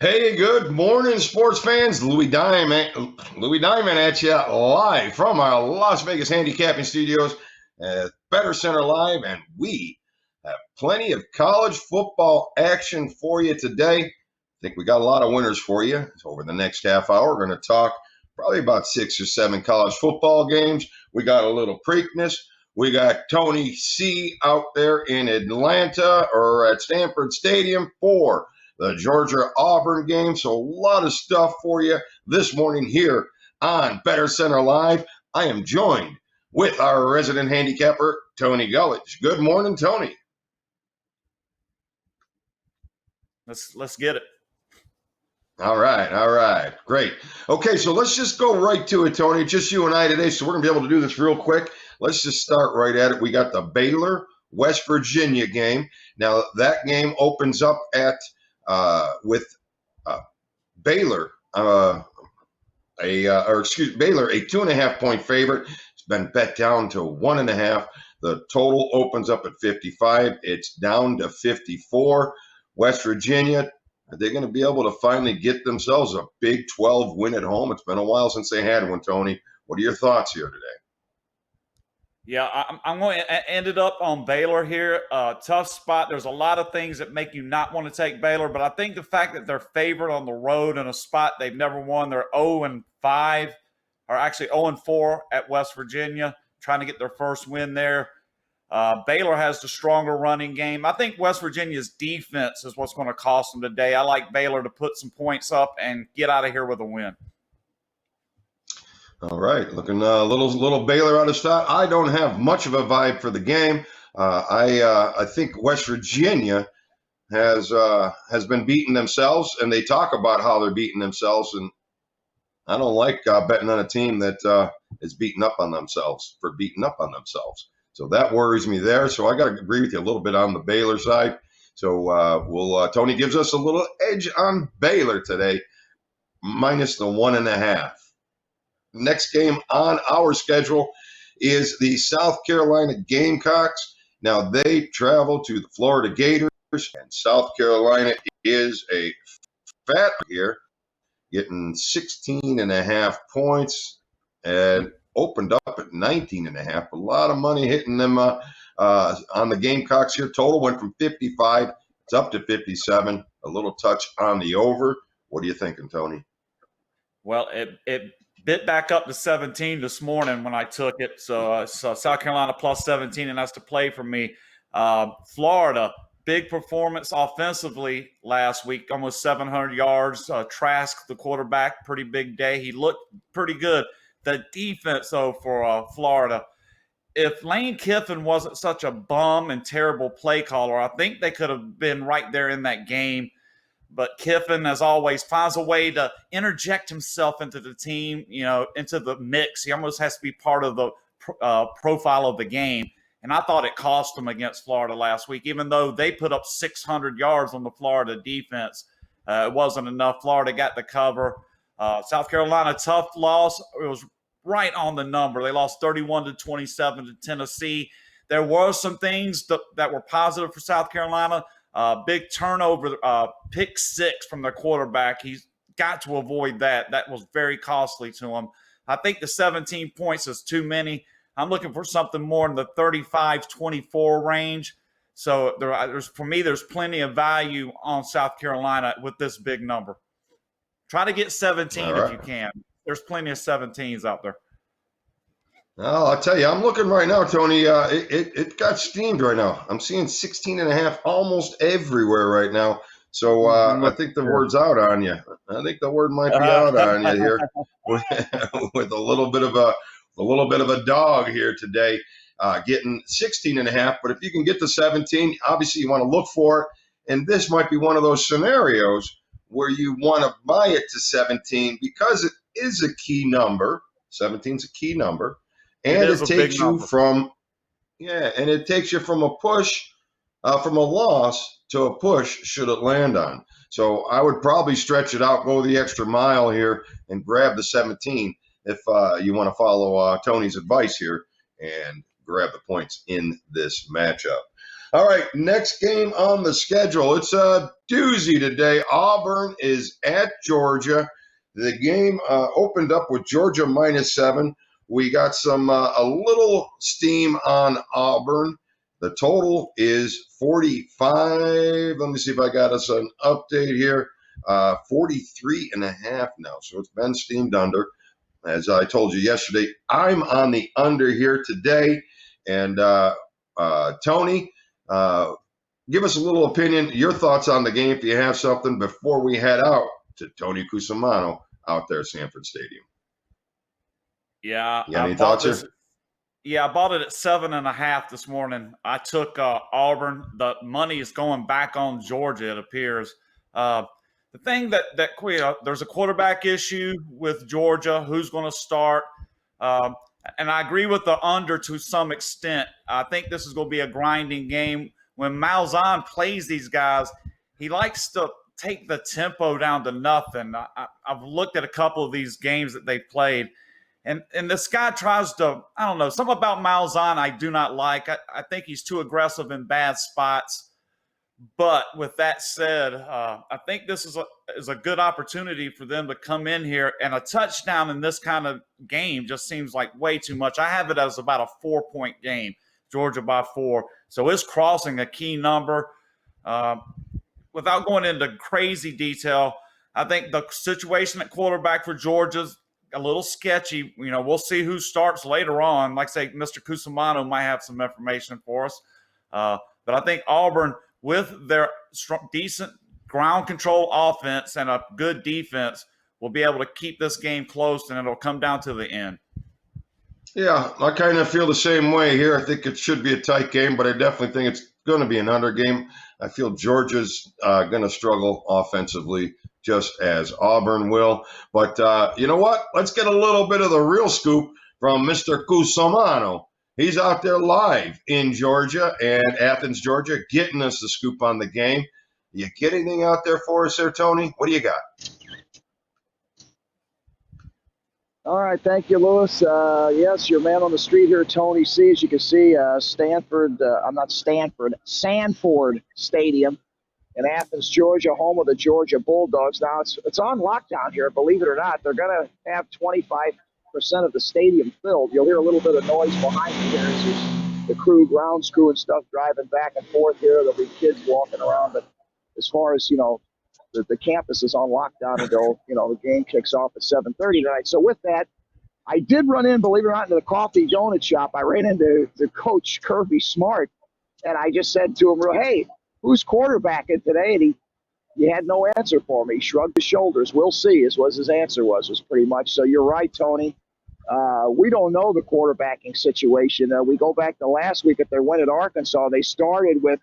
Hey, good morning, sports fans. Louis Diamond at you live from our Las Vegas handicapping studios at Bettor Center Live, and we have plenty of college football action for you today. I think we got a lot of winners for you. So over the next half hour, we're going to talk probably about 6 or 7 college football games. We got a little Preakness. We got Tony C out there in Atlanta or at Stanford Stadium for the Georgia Auburn game. So a lot of stuff for you this morning here on Bettor Center Live. I am joined with our resident handicapper, Tony Gullidge. Good morning, Tony. Let's get it. All right, great. Okay, so let's just go right to it, Tony. It's just you and I today, so we're going to be able to do this real quick. Let's just start right at it. We got the Baylor, West Virginia game. Now, that game opens up at with Baylor, Baylor, a 2.5-point favorite. It's been bet down to 1.5. The total opens up at 55. It's down to 54. West Virginia, are they going to be able to finally get themselves a Big 12 win at home? It's been a while since they had one, Tony. What are your thoughts here today? Yeah, I'm going to end it up on Baylor here. Tough spot. There's a lot of things that make you not want to take Baylor, but I think the fact that they're favored on the road in a spot they've never won, they're 0-5, or actually 0-4 at West Virginia, trying to get their first win there. Baylor has the stronger running game. I think West Virginia's defense is what's going to cost them today. I like Baylor to put some points up and get out of here with a win. All right, looking a little Baylor out of stock. I don't have much of a vibe for the game. I think West Virginia has been beating themselves, and they talk about how they're beating themselves, and I don't like betting on a team that is beating up on themselves. So that worries me there. So I got to agree with you a little bit on the Baylor side. So Tony gives us a little edge on Baylor today, minus the 1.5. Next game on our schedule is the South Carolina Gamecocks. Now they travel to the Florida Gators, and South Carolina is a fat here, getting 16.5 points and opened up at 19.5. A lot of money hitting them on the Gamecocks here. Total went from 55, it's up to 57. A little touch on the over. What are you thinking, Tony? Well, it bit back up to 17 this morning when I took it. So South Carolina plus 17, and that's the play for me. Florida, big performance offensively last week, almost 700 yards. Trask, the quarterback, pretty big day. He looked pretty good. The defense, though, for Florida, if Lane Kiffin wasn't such a bum and terrible play caller, I think they could have been right there in that game. But Kiffin, as always, finds a way to interject himself into the team, into the mix. He almost has to be part of the profile of the game. And I thought it cost them against Florida last week, even though they put up 600 yards on the Florida defense. It wasn't enough. Florida got the cover. South Carolina, tough loss. It was right on the number. They lost 31-27 to Tennessee. There were some things that were positive for South Carolina. Big turnover, pick 6 from their quarterback. He's got to avoid that. That was very costly to him. I think the 17 points is too many. I'm looking for something more in the 35-24 range. So there's plenty of value on South Carolina with this big number. Try to get 17 if you can. There's plenty of 17s out there. Well, I'll tell you, I'm looking right now, Tony. It got steamed right now. I'm seeing 16.5 almost everywhere right now. So I think the word's out on you. I think the word might be out on you here with a little bit of a dog here today, getting 16.5. But if you can get to 17, obviously you want to look for it. And this might be one of those scenarios where you want to buy it to 17 because it is a key number. 17 is a key number. And it takes you from a push, from a loss to a push should it land on. So I would probably stretch it out, go the extra mile here, and grab the 17 if you want to follow Tony's advice here and grab the points in this matchup. All right, next game on the schedule. It's a doozy today. Auburn is at Georgia. The game opened up with Georgia -7. We got some a little steam on Auburn. The total is 45. Let me see if I got us an update here. 43.5 now. So it's been steamed under. As I told you yesterday, I'm on the under here today. And Tony, give us a little opinion, your thoughts on the game if you have something before we head out to Tony Cusimano out there at Sanford Stadium. Yeah, You got any thoughts here? Yeah, I bought it at 7.5 this morning. I took Auburn. The money is going back on Georgia, it appears. The thing that there's a quarterback issue with Georgia. Who's going to start? And I agree with the under to some extent. I think this is going to be a grinding game. When Malzahn plays these guys, he likes to take the tempo down to nothing. I've looked at a couple of these games that they played, and this guy tries to, I don't know, something about Malzahn I do not like. I think he's too aggressive in bad spots. But with that said, I think this is a good opportunity for them to come in here, and a touchdown in this kind of game just seems like way too much. I have it as about a 4-point game, Georgia by 4. So it's crossing a key number. Without going into crazy detail, I think the situation at quarterback for Georgia's a little sketchy. You know, we'll see who starts later on. Like I say, Mr. Cusimano might have some information for us. But I think Auburn, with their decent ground control offense and a good defense, will be able to keep this game close, and it'll come down to the end. Yeah, I kind of feel the same way here. I think it should be a tight game, but I definitely think it's going to be an under game. I feel Georgia's going to struggle offensively, just as Auburn will. But you know what? Let's get a little bit of the real scoop from Mr. Cusimano. He's out there live in Georgia and Athens, Georgia, getting us the scoop on the game. You get anything out there for us there, Tony? What do you got? All right, thank you, Lewis. Yes, your man on the street here, Tony C. As you can see, Sanford Stadium in Athens, Georgia, home of the Georgia Bulldogs. Now, it's on lockdown here, believe it or not. They're going to have 25% of the stadium filled. You'll hear a little bit of noise behind me here as the crew, grounds crew and stuff driving back and forth here. There'll be kids walking around, but as far as, you know, the campus is on lockdown until, you know, the game kicks off at 7:30 tonight. So with that, I did run in, believe it or not, into the coffee donut shop. I ran into the coach, Kirby Smart, and I just said to him, hey, who's quarterbacking today? And he had no answer for me. He shrugged his shoulders. We'll see, was his answer was pretty much. So you're right, Tony. We don't know the quarterbacking situation. We go back to last week at their win at Arkansas. They started with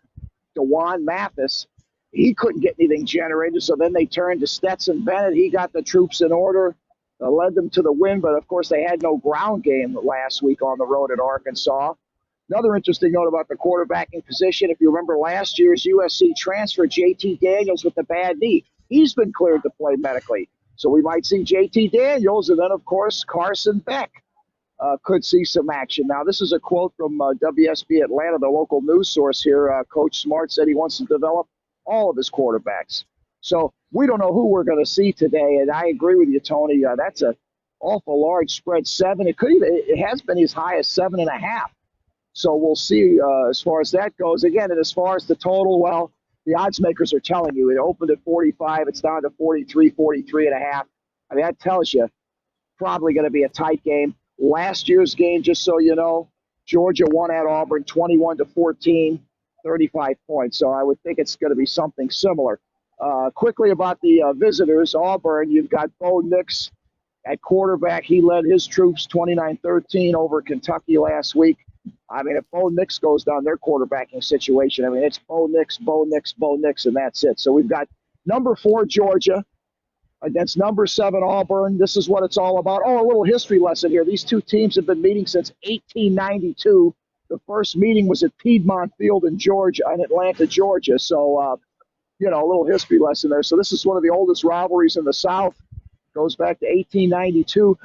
DeJuan Mathis. He couldn't get anything generated, so then they turned to Stetson Bennett. He got the troops in order, led them to the win, but of course they had no ground game last week on the road at Arkansas. Another interesting note about the quarterbacking position, if you remember last year's USC transfer, JT Daniels with the bad knee. He's been cleared to play medically. So we might see JT Daniels, and then, of course, Carson Beck could see some action. Now, this is a quote from WSB Atlanta, the local news source here. Coach Smart said he wants to develop all of his quarterbacks. So we don't know who we're going to see today, and I agree with you, Tony. That's an awful large spread, 7. It has been as high as 7.5. So we'll see as far as that goes. Again, and as far as the total, well, the odds makers are telling you it opened at 45. It's down to 43, 43.5. I mean, that tells you probably going to be a tight game. Last year's game, just so you know, Georgia won at Auburn 21-14. 35 points. So I would think it's going to be something similar. Quickly about the visitors, Auburn, you've got Bo Nix at quarterback. He led his troops 29-13 over Kentucky last week. I mean, if Bo Nix goes down, their quarterbacking situation, I mean, it's Bo Nix, and that's it. So we've got number 4, Georgia, against number 7, Auburn. This is what it's all about. Oh, a little history lesson here. These two teams have been meeting since 1892. The first meeting was at Piedmont Field in Atlanta, Georgia. So, you know, a little history lesson there. So this is one of the oldest rivalries in the South. Goes back to 1892.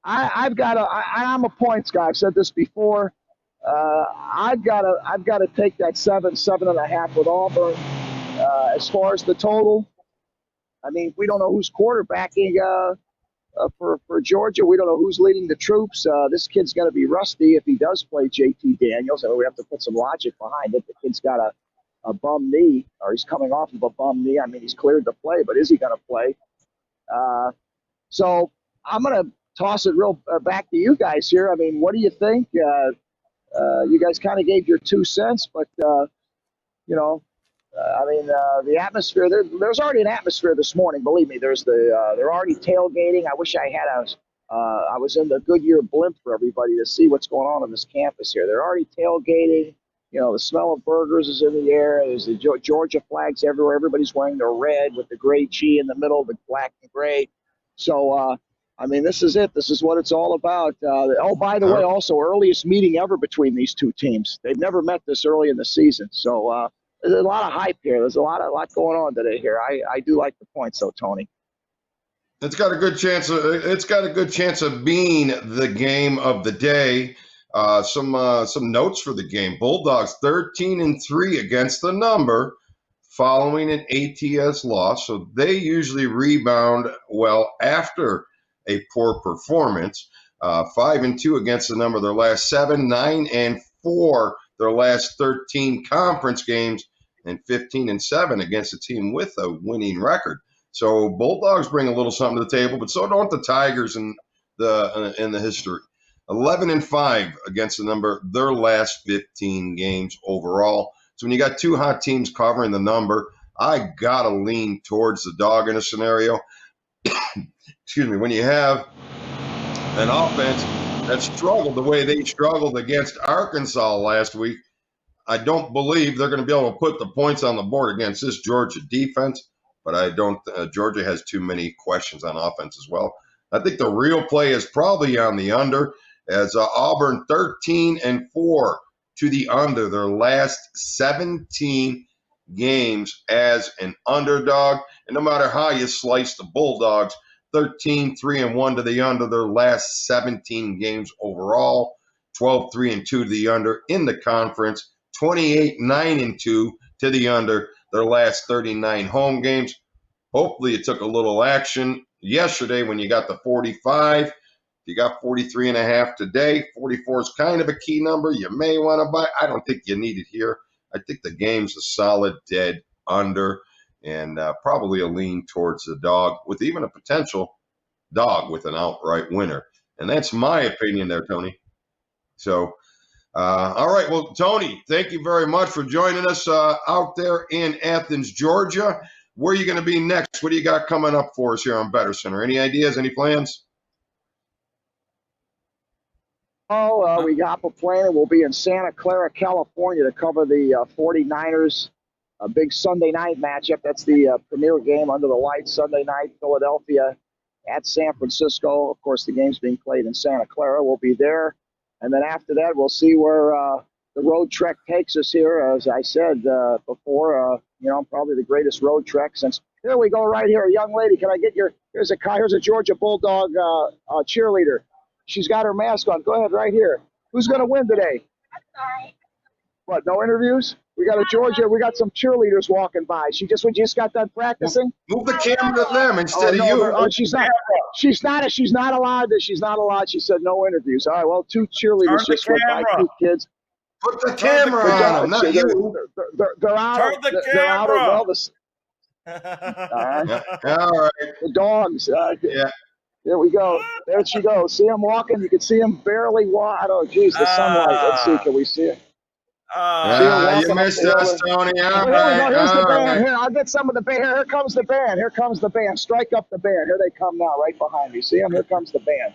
I'm a points guy. I've said this before. I've got to take that 7.5 with Auburn. As far as the total, I mean, we don't know who's quarterbacking for Georgia. We don't know who's leading the troops. This kid's going to be rusty if he does play JT Daniels. I mean, we have to put some logic behind it. The kid's got a bum knee, or he's coming off of a bum knee. I mean, he's cleared to play, but is he going to play? So I'm going to toss it real back to you guys here. I mean, what do you think? You guys kind of gave your 2 cents, but you know, the atmosphere. There's already an atmosphere this morning. Believe me, they're already tailgating. I wish I was in the Goodyear blimp for everybody to see what's going on this campus here. They're already tailgating. You know, the smell of burgers is in the air. There's the Georgia flags everywhere. Everybody's wearing their red with the gray G in the middle, the black and gray. So, I mean, this is it. This is what it's all about. By the way, also earliest meeting ever between these two teams. They've never met this early in the season. So there's a lot of hype here. There's a lot going on today here. I do like the points, though, Tony. It's got a good chance. It's got a good chance of being the game of the day. Some notes for the game. Bulldogs 13-3 against the number, following an ATS loss. So they usually rebound well after a poor performance. 5-2 against the number their last 7, 9-4 their last 13 conference games, and 15-7 against a team with a winning record. So Bulldogs bring a little something to the table, but so don't the Tigers in the history. 11-5 against the number their last 15 games overall. So when you got two hot teams covering the number, I gotta lean towards the dog in a scenario. Excuse me. When you have an offense that struggled the way they struggled against Arkansas last week, I don't believe they're going to be able to put the points on the board against this Georgia defense. But I don't. Georgia has too many questions on offense as well. I think the real play is probably on the under, as Auburn 13-4 to the under their last 17 games as an underdog. And no matter how you slice the Bulldogs, 13-3-1 to the under their last 17 games overall, 12-3-2 to the under in the conference, 28-9-2 to the under their last 39 home games. Hopefully it took a little action yesterday when you got the 45. You got 43.5 today. 44 is kind of a key number. You may want to buy. I don't think you need it here. I think the game's a solid dead under, and probably a lean towards the dog, with even a potential dog with an outright winner. And that's my opinion there, Tony. So, all right. Well, Tony, thank you very much for joining us out there in Athens, Georgia. Where are you going to be next? What do you got coming up for us here on Bettor Center? Any ideas? Any plans? We got a plan. We'll be in Santa Clara, California to cover the 49ers, a big Sunday night matchup. That's the premier game under the lights Sunday night, Philadelphia at San Francisco. Of course, the game's being played in Santa Clara. We'll be there. And then after that, we'll see where the road trek takes us here. As I said before, probably the greatest road trek since. Here we go right here. Young lady, can I get here's a Georgia Bulldog cheerleader. She's got her mask on. Go ahead right here. Who's going to win today? I'm sorry. What, no interviews? We got we got some cheerleaders walking by. We just got done practicing. Move the camera to them instead of you. She's not allowed. She's not allowed. She said no interviews. All right, well, two cheerleaders just went by, two kids. Put the camera on them, not you. They're out. Turn the They're out camera. All right. All right. The dogs. Yeah. There we go. There she goes. See him walking. You can see him barely walk. Oh, geez, the sunlight. Let's see. Can we see it? You missed us, Tony. All Here right. we go. Here's the band. Right. Here, I'll get some of the band. Here comes the band. Here comes the band. Strike up the band. Here they come now, right behind me. See them? Here comes the band.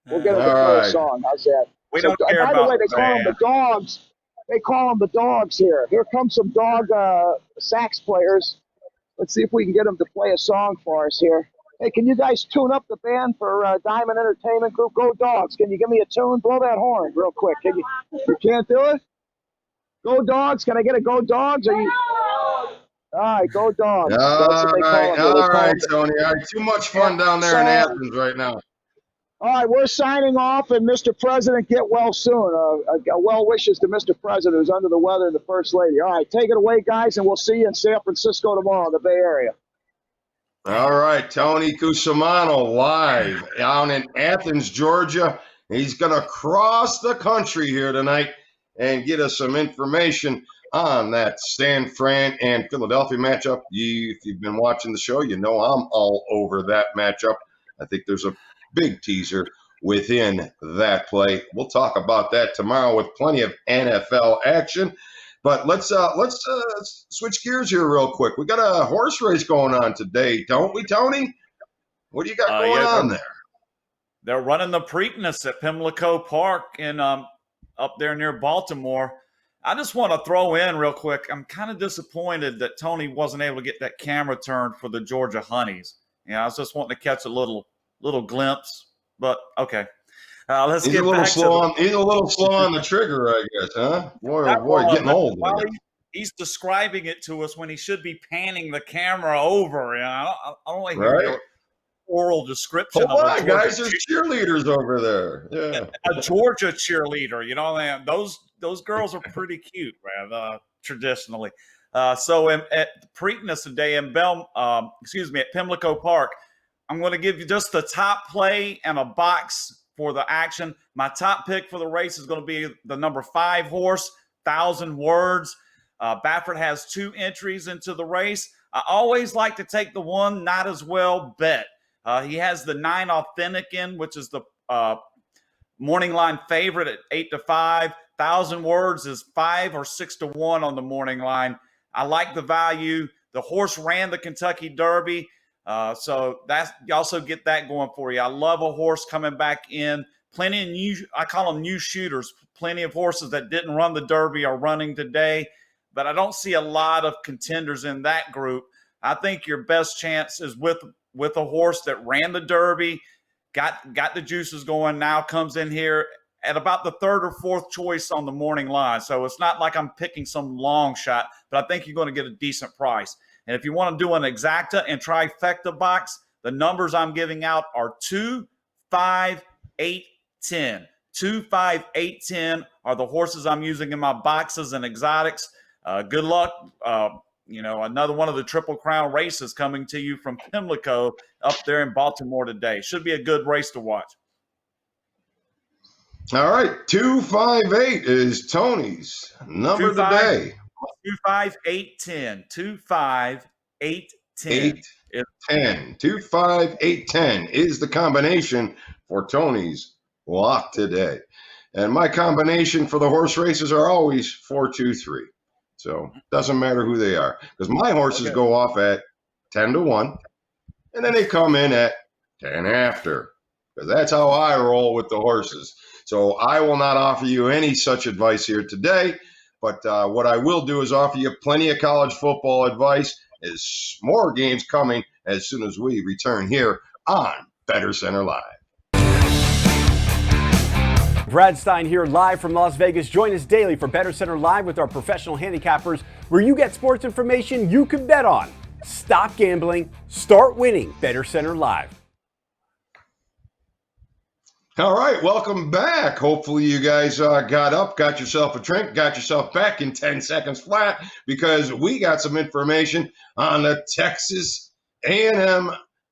We'll get them to play a song. How's that? We don't care by about the way, they the call them the dogs. They call them the dogs here. Here come some dog sax players. Let's see if we can get them to play a song for us here. Hey, can you guys tune up the band for Diamond Entertainment Group? Go Dogs. Can you give me a tune? Blow that horn real quick. Can you? You can't do it? Go Dogs. Can I get a Go Dogs? All right, Go Dogs. All right, Tony. All right, too much fun down there in Athens right now. All right, we're signing off, and Mr. President, get well soon. Well wishes to Mr. President, who's under the weather, and the First Lady. All right, take it away, guys, and we'll see you in San Francisco tomorrow in the Bay Area. All right, Tony Cusimano live down in Athens, Georgia. He's going to cross the country here tonight and get us some information on that San Fran and Philadelphia matchup. If you've been watching the show, you know I'm all over that matchup. I think there's a big teaser within that play. We'll talk about that tomorrow with plenty of NFL action. But let's switch gears here real quick. We got a horse race going on today, don't we, Tony? What do you got going on there? They're running the Preakness at Pimlico Park in up there near Baltimore. I just want to throw in real quick. I'm kind of disappointed that Tony wasn't able to get that camera turned for the Georgia Honeys. I was just wanting to catch a little glimpse, but okay. He's a little slow on the trigger, I guess, huh? Boy, getting old. He's describing it to us when he should be panning the camera over. I don't like your oral description. Hold on, guys. There's cheerleaders over there. Yeah, a Georgia cheerleader. Those girls are pretty cute, man. Traditionally. So at Preakness today in at Pimlico Park, I'm going to give you just the top play and a box for the action. My top pick for the race is going to be the number 5 horse, 1,000 Words. Baffert has 2 entries into the race. I always like to take the one not as well bet. He has the 9 Authentic in, which is the morning line favorite at 8-5. 1,000 Words is 5 or 6-1 on the morning line. I like the value. The horse ran the Kentucky Derby. So you also get that going for you. I love a horse coming back in. Plenty of I call them new shooters. Plenty of horses that didn't run the Derby are running today, but I don't see a lot of contenders in that group. I think your best chance is with a horse that ran the Derby, got the juices going, now comes in here at about the 3rd or 4th choice on the morning line. So it's not like I'm picking some long shot, but I think you're going to get a decent price. And if you want to do an exacta and trifecta box, the numbers I'm giving out are 2, 5, 8, 10. 2, 5, 8, 10 are the horses I'm using in my boxes and exotics. Good luck. Another one of the Triple Crown races coming to you from Pimlico up there in Baltimore today. Should be a good race to watch. All right. 2, 5, 8 is Tony's number today. 2, 5, 8, 10. 2, 5, 8, 10. 8, 10. 2, 5, 8, 10 is the combination for Tony's lock today. And my combination for the horse races are always 4, 2, 3. So it doesn't matter who they are. Because my horses go off at 10-1. And then they come in at 10 after. Because that's how I roll with the horses. So I will not offer you any such advice here today. But what I will do is offer you plenty of college football advice. There's more games coming as soon as we return here on Bettor Center Live. Brad Stein here live from Las Vegas. Join us daily for Bettor Center Live with our professional handicappers, where you get sports information you can bet on. Stop gambling, start winning. Bettor Center Live. All right, welcome back. Hopefully you guys got up, got yourself a drink, got yourself back in 10 seconds flat, because we got some information on the Texas A&M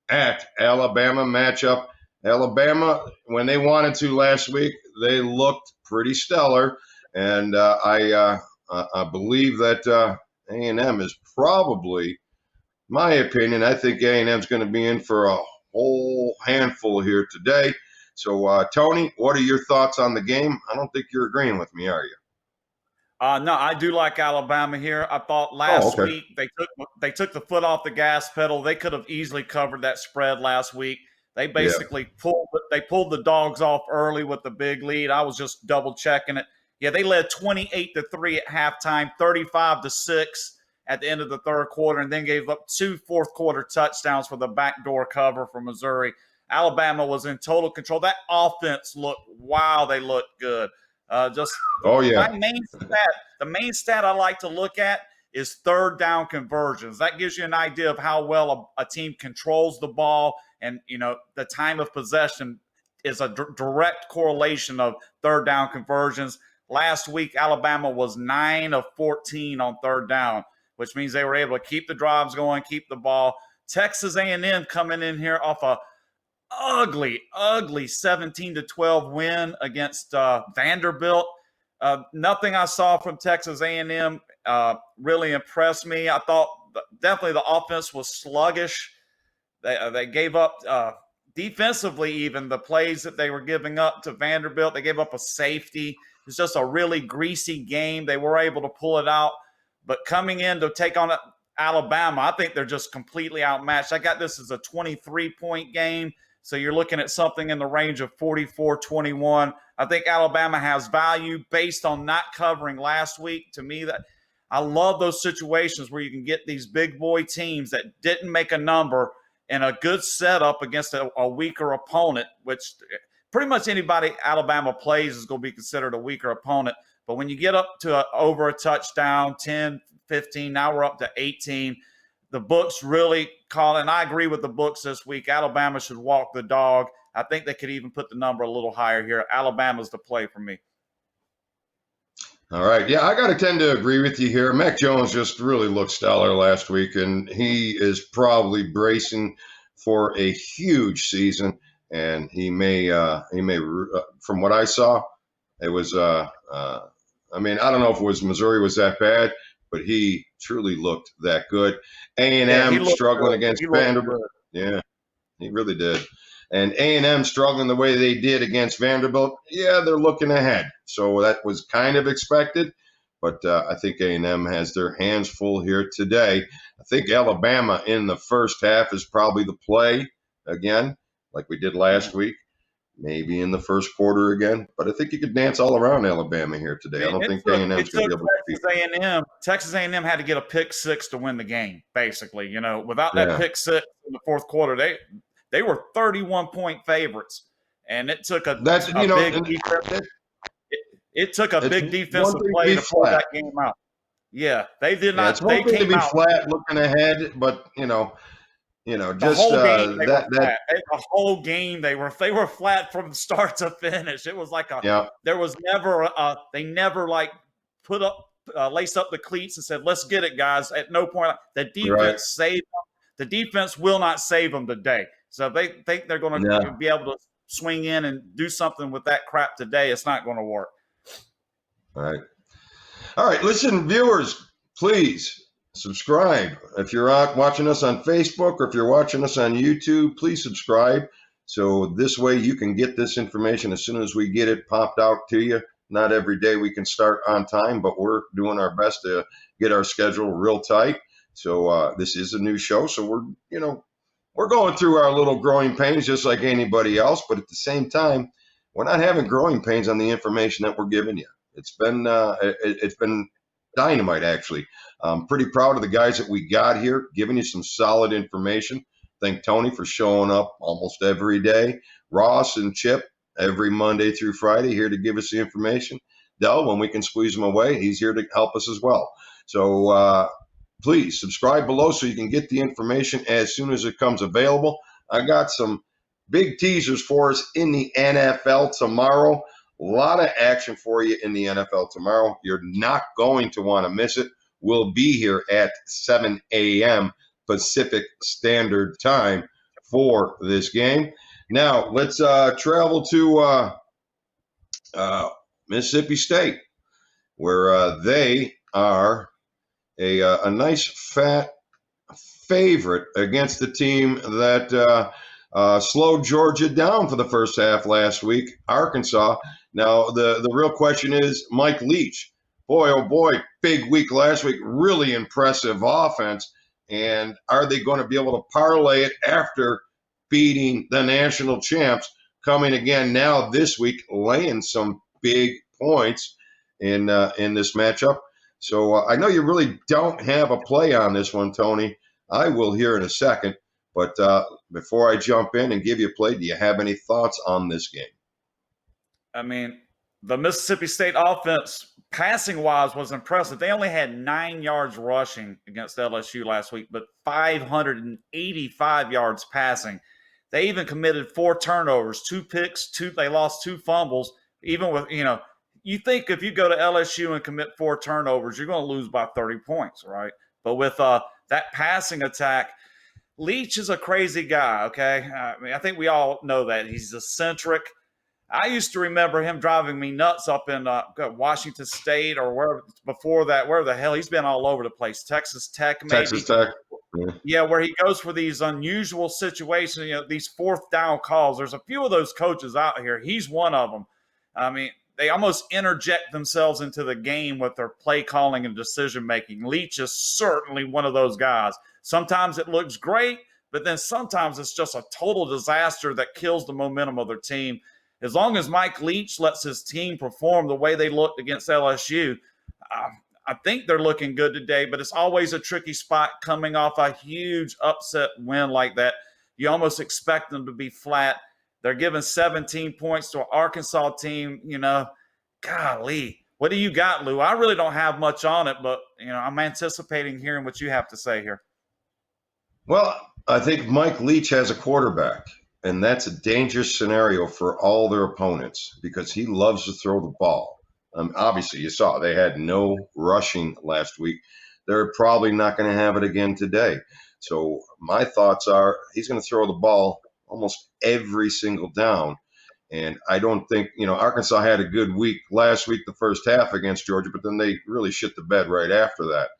at Alabama matchup. Alabama, when they wanted to last week, they looked pretty stellar, and I believe that A&M is probably, my opinion, I think A&M's going to be in for a whole handful here today. So, Tony, what are your thoughts on the game? I don't think you're agreeing with me, are you? No, I do like Alabama here. I thought last week they took the foot off the gas pedal. They could have easily covered that spread last week. They basically pulled the dogs off early with the big lead. I was just double checking it. Yeah, they led 28-3 at halftime, 35-6 at the end of the 3rd quarter, and then gave up 2 4th-quarter touchdowns for the backdoor cover for Missouri. Alabama was in total control. That offense they looked good. The main stat I like to look at is 3rd down conversions. That gives you an idea of how well a team controls the ball, and the time of possession is a direct correlation of third down conversions. Last week, Alabama was 9 of 14 on third down, which means they were able to keep the drives going, keep the ball. Texas A&M coming in here off a ugly 17-12 win against Vanderbilt. Nothing I saw from Texas A&M really impressed me. I thought definitely the offense was sluggish. They gave up defensively, even the plays that they were giving up to Vanderbilt. They gave up a safety. It was just a really greasy game. They were able to pull it out. But coming in to take on Alabama, I think they're just completely outmatched. I got this as a 23-point game. So you're looking at something in the range of 44-21. I think Alabama has value based on not covering last week. To me, that I love those situations where you can get these big boy teams that didn't make a number in a good setup against a weaker opponent, which pretty much anybody Alabama plays is going to be considered a weaker opponent. But when you get up to over a touchdown, 10, 15, now we're up to 18, the books really call, and I agree with the books this week. Alabama should walk the dog. I think they could even put the number a little higher here. Alabama's the play for me. All right. Yeah, I got to tend to agree with you here. Mac Jones just really looked stellar last week, and he is probably bracing for a huge season. And he may, from what I saw, it was, I mean, I don't know if it was Missouri was that bad, but he truly looked that good. A&M struggling against Vanderbilt. Yeah, he really did. And A&M struggling the way they did against Vanderbilt, yeah, they're looking ahead. So that was kind of expected, but I think A&M has their hands full here today. I think Alabama in the first half is probably the play again, like we did last week, maybe in the first quarter again. But I think you could dance all around Alabama here today. I don't think A&M's going to be able to beat Texas A&M had to get a pick six to win the game, basically. You know, without that pick six in the fourth quarter, they were 31-point favorites, and it took a big defensive play to pull that game out. Yeah, they did not. It's one thing to be flat looking ahead, but just the whole game they were flat from start to finish. It was like there was never they never like put up lace up the cleats and said, "Let's get it, guys." At no point the defense saved them. The defense will not save them today. So if they think they're going to be able to swing in and do something with that crap today, it's not going to work. All right. Listen, viewers, please subscribe. If you're out watching us on Facebook or if you're watching us on YouTube, please subscribe. So this way you can get this information as soon as we get it popped out to you. Not every day we can start on time, but we're doing our best to get our schedule real tight. So this is a new show. So we're going through our little growing pains just like anybody else. But at the same time, we're not having growing pains on the information that we're giving you. It's been dynamite, actually. I'm pretty proud of the guys that we got here, giving you some solid information. Thank Tony for showing up almost every day. Ross and Chip every Monday through Friday here to give us the information. Del, when we can squeeze him away, he's here to help us as well. So please subscribe below so you can get the information as soon as it comes available. I got some big teasers for us in the NFL tomorrow. A lot of action for you in the NFL tomorrow. You're not going to want to miss it. We'll be here at 7 a.m. Pacific Standard Time for this game. Now, let's travel to Mississippi State, where they are a nice fat favorite against the team that slowed Georgia down for the first half last week, Arkansas. Now, the real question is Mike Leach. Boy, oh boy, big week last week, really impressive offense. And are they going to be able to parlay it after beating the national champs, coming again now this week, laying some big points in this matchup? So I know you really don't have a play on this one, Tony. I will here in a second. But before I jump in and give you a play, do you have any thoughts on this game? I mean, the Mississippi State offense, passing-wise, was impressive. They only had 9 yards rushing against LSU last week, but 585 yards passing. They even committed 4 turnovers, 2 picks, they lost 2 fumbles. Even with, you think if you go to LSU and commit 4 turnovers, you're going to lose by 30 points, right? But with that passing attack, Leach is a crazy guy, okay? I mean, I think we all know that. He's eccentric. I used to remember him driving me nuts up in Washington State or wherever before that, where the hell he's been all over the place. Texas Tech, maybe. Texas Tech. Yeah, where he goes for these unusual situations, these 4th down calls. There's a few of those coaches out here. He's one of them. I mean, they almost interject themselves into the game with their play calling and decision making. Leach is certainly one of those guys. Sometimes it looks great, but then sometimes it's just a total disaster that kills the momentum of their team. As long as Mike Leach lets his team perform the way they looked against LSU, I think they're looking good today, but it's always a tricky spot coming off a huge upset win like that. You almost expect them to be flat. They're giving 17 points to an Arkansas team, golly. What do you got, Lou? I really don't have much on it, but, I'm anticipating hearing what you have to say here. Well, I think Mike Leach has a quarterback, and that's a dangerous scenario for all their opponents because he loves to throw the ball. Obviously, you saw they had no rushing last week. They're probably not going to have it again today. So my thoughts are he's going to throw the ball almost every single down. And I don't think, Arkansas had a good week last week, the first half against Georgia, but then they really shit the bed right after that.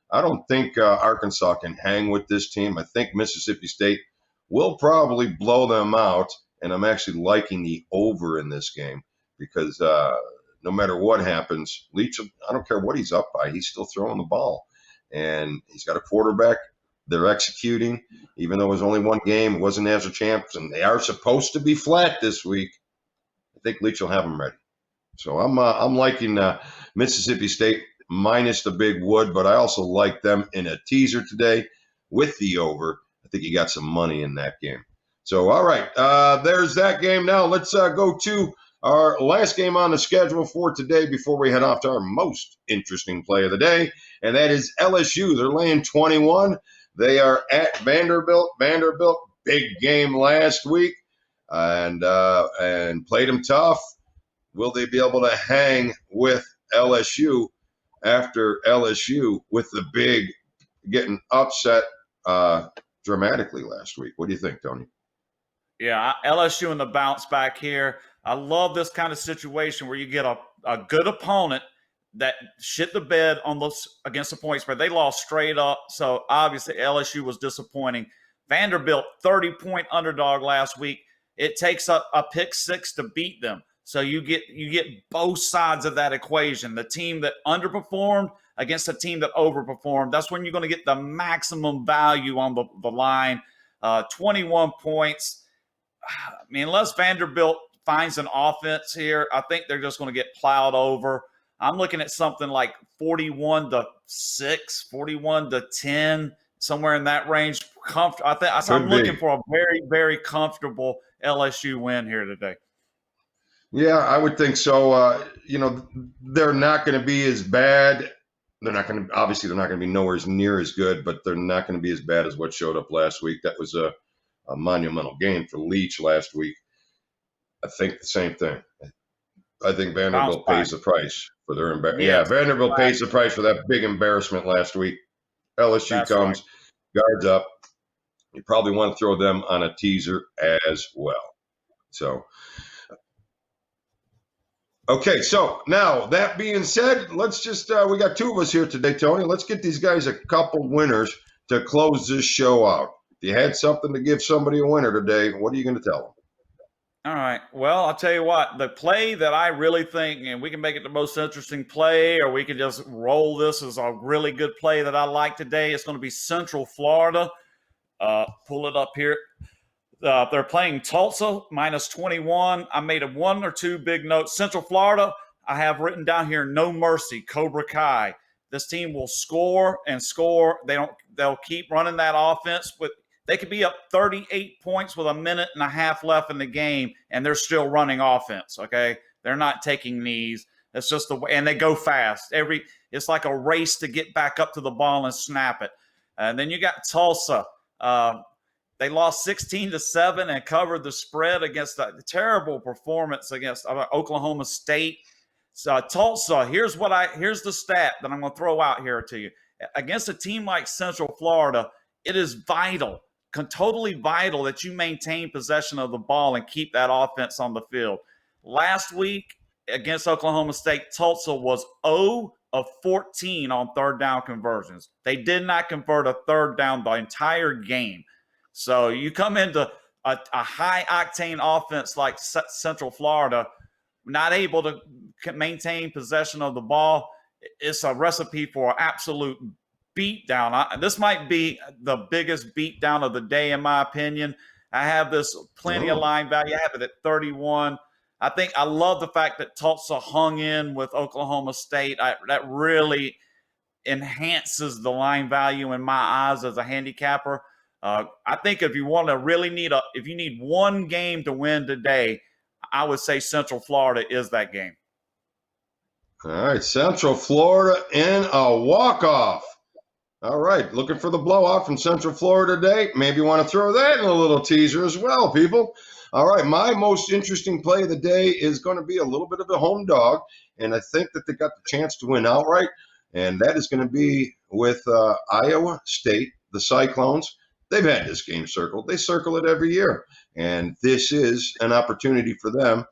I don't think Arkansas can hang with this team. I think Mississippi State will probably blow them out. And I'm actually liking the over in this game because no matter what happens, Leach, I don't care what he's up by, he's still throwing the ball. And he's got a quarterback. They're executing, even though it was only one game. It wasn't national champs, and they are supposed to be flat this week. I think Leach will have them ready. So I'm liking Mississippi State minus the big wood, but I also like them in a teaser today with the over. I think you got some money in that game. So, all right, there's that game. Now let's go to our last game on the schedule for today before we head off to our most interesting play of the day, and that is LSU. They're laying 21. They are at Vanderbilt. Vanderbilt, big game last week, and played them tough. Will they be able to hang with LSU after LSU with the big getting upset dramatically last week? What do you think, Tony? Yeah, LSU in the bounce back here. I love this kind of situation where you get a good opponent that shit the bed on those against the point spread. They lost straight up, so obviously LSU was disappointing. Vanderbilt, 30-point underdog last week. It takes a pick 6 to beat them. So you get both sides of that equation. The team that underperformed against a team that overperformed. That's when you're going to get the maximum value on the line. 21 points. I mean, unless Vanderbilt finds an offense here, I think they're just going to get plowed over. I'm looking at something like 41-6, 41-10, somewhere in that range. I'm looking for a very, very comfortable LSU win here today. Yeah, I would think so. They're not going to be as bad. They're not going to be nowhere near as good, but they're not going to be as bad as what showed up last week. That was a monumental game for Leach last week. I think the same thing. I think Vanderbilt pays the price for their embarrassment. Yeah, Vanderbilt pays the price for that big embarrassment last week. LSU comes, guards up. You probably want to throw them on a teaser as well. So, okay, so now that being said, let's just we got 2 of us here today, Tony. Let's get these guys a couple winners to close this show out. If you had something to give somebody a winner today, what are you going to tell them? All right. Well, I'll tell you what, the play that I really think, and we can make it the most interesting play, or we can just roll this as a really good play that I like today. It's going to be Central Florida. Pull it up here. They're playing Tulsa, minus 21. I made 1 or 2 big notes. Central Florida, I have written down here, no mercy, Cobra Kai. This team will score and score. They'll keep running that offense with. They could be up 38 points with a minute and a half left in the game, and they're still running offense, okay? They're not taking knees. That's just the way, and they go fast. It's like a race to get back up to the ball and snap it. And then you got Tulsa. They lost 16-7 and covered the spread against a terrible performance against Oklahoma State. So Tulsa, here's the stat that I'm going to throw out here to you. Against a team like Central Florida, it is vital, totally vital that you maintain possession of the ball and keep that offense on the field. Last week against Oklahoma State, Tulsa was 0 of 14 on third down conversions. They did not convert a third down the entire game. So you come into a high-octane offense like Central Florida, not able to maintain possession of the ball, it's a recipe for an absolute beatdown. This might be the biggest beatdown of the day, in my opinion. I have this plenty of line value. I have it at 31. I love the fact that Tulsa hung in with Oklahoma State. That really enhances the line value in my eyes as a handicapper. I think if you want to really if you need one game to win today, I would say Central Florida is that game. All right, Central Florida in a walk-off. All right, looking for the blowout from Central Florida today. Maybe you want to throw that in a little teaser as well, people. All right, my most interesting play of the day is going to be a little bit of a home dog, and I think that they got the chance to win outright, and that is going to be with Iowa State, the Cyclones. They've had this game circled. They circle it every year, and this is an opportunity for them.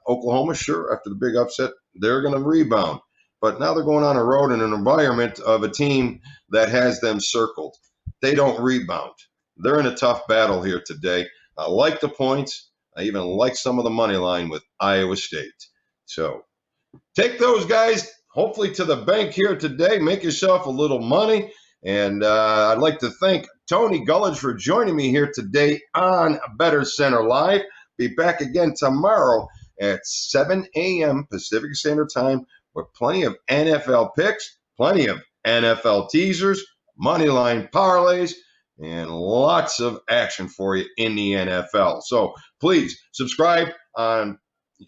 Oklahoma, sure, after the big upset, they're going to rebound. But now they're going on a road in an environment of a team that has them circled. They don't rebound. They're in a tough battle here today. I like the points. I even like some of the money line with Iowa State. So take those guys, hopefully, to the bank here today. Make yourself a little money. And I'd like to thank Tony Gullidge for joining me here today on Bettor Center Live. Be back again tomorrow at 7 a.m. Pacific Standard Time with plenty of NFL picks, plenty of NFL teasers, money line parlays, and lots of action for you in the NFL. So please subscribe on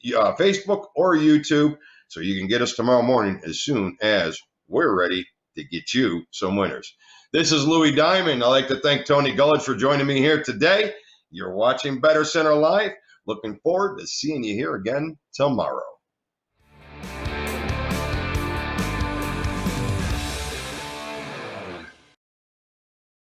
Facebook or YouTube so you can get us tomorrow morning as soon as we're ready to get you some winners. This is Louis Diamond. I'd like to thank Tony Gullidge for joining me here today. You're watching Bettor Center Live. Looking forward to seeing you here again tomorrow.